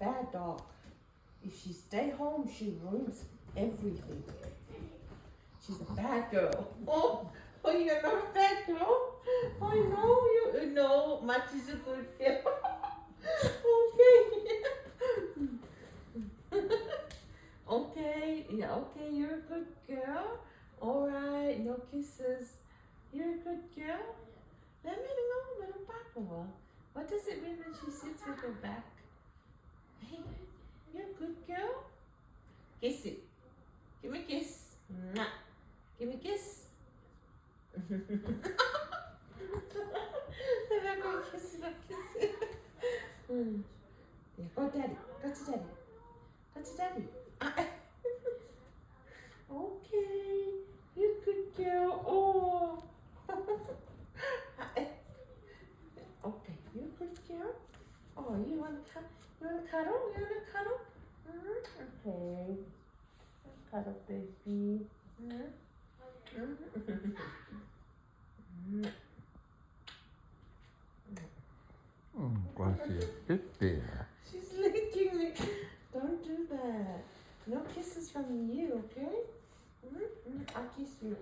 bad dog. If she stay home, she ruins everything. She's a bad girl. Oh, you're not a bad girl. I know you. No, Max is a good girl. Okay. Okay. Yeah. Okay. You're a good girl. All right. No kisses. You're a good girl. Let me know, little Papa. What does it mean when she sits with her back? Hey, you're a good girl. Kiss it. Give me a kiss. Mwah. Give me a kiss. I'm not going to kiss it. I'll kiss it. Yeah, go daddy. Go to daddy. Go to daddy. Okay. You're a good girl. Oh. Okay, you're a good girl. Oh, you want to cuddle? You want to cuddle? You want to cuddle? Okay. Cuddle, baby. Gracie, good dear. She's licking me. Don't do that. No kisses from you, okay? I'll kiss you.